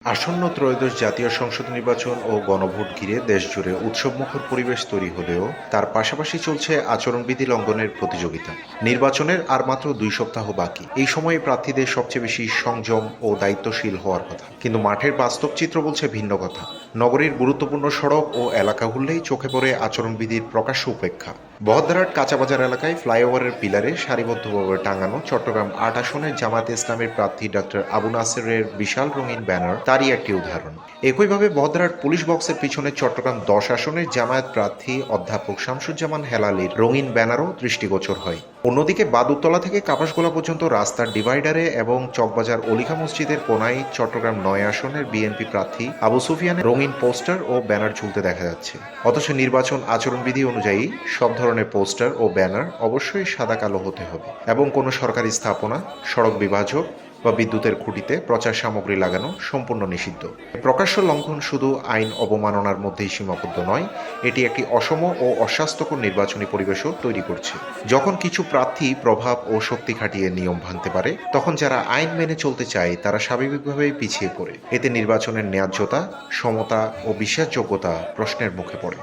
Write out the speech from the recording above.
আসন্ন ত্রয়োদশ জাতীয় সংসদ নির্বাচন ও গণভোট ঘিরে দেশজুড়ে উৎসবমুখর পরিবেশ তৈরি হলেও তার পাশাপাশি চলছে আচরণবিধি লঙ্ঘনের প্রতিযোগিতা। নির্বাচনের আর মাত্র 2 সপ্তাহ বাকি। এই সময়ে প্রার্থীদের সবচেয়ে বেশি সংযম ও দায়িত্বশীল হওয়ার কথা, কিন্তু মাঠের বাস্তব চিত্র বলছে ভিন্ন কথা। নগরীর গুরুত্বপূর্ণ সড়ক ও এলাকা ঘুরলেই চোখে পড়ে আচরণবিধির প্রকাশ্য উপেক্ষা। বহদ্দারহাট কাঁচাবাজার এলাকায় ফ্লাইওভারের পিলারে সারিবদ্ধভাবে টাঙানো চট্টগ্রাম ৮ আসনের জামায়াতে ইসলামের প্রার্থী ডক্টর আবু নাসেরের বিশাল রঙিন ব্যানার তারই একটি উদাহরণ। একইভাবে বহদ্দারহাট পুলিশ বক্সের পিছনে চট্টগ্রাম ১০ আসনের জামায়াত প্রার্থী অধ্যাপক শামসুজ্জামান হেলালির রঙিন ব্যানারও দৃষ্টিগোচর হয়। অন্যদিকে বাদুরতলা থেকে কাপাসগোলা পর্যন্ত রাস্তার ডিভাইডারে এবং চকবাজার অলিখা মসজিদের কোনায় চট্টগ্রাম ৯ আসনের বিএনপি প্রার্থী আবু সুফিয়ানের রঙিন পোস্টার ও ব্যানার ঝুলতে দেখা যাচ্ছে। অথচ নির্বাচন আচরণবিধি অনুযায়ী সব ধরনের পোস্টার ও ব্যানার অবশ্যই সাদা কালো হতে হবে এবং কোনো সরকারি স্থাপনা, সড়ক বিভাজক বা বিদ্যুতের খুঁটিতে প্রচার সামগ্রী লাগানো সম্পূর্ণ নিষিদ্ধ। প্রকাশ্য লঙ্ঘন শুধু আইন অবমাননার মধ্যেই সীমাবদ্ধ নয়, এটি একটি অসম ও অস্বাস্থ্যকর নির্বাচনী পরিবেশও তৈরি করছে। যখন কিছু প্রার্থী প্রভাব ও শক্তি খাটিয়ে নিয়ম ভাঙতে পারে, তখন যারা আইন মেনে চলতে চায় তারা স্বাভাবিকভাবেই পিছিয়ে পড়ে। এতে নির্বাচনের ন্যায্যতা, সমতা ও বিশ্বাসযোগ্যতা প্রশ্নের মুখে পড়ে।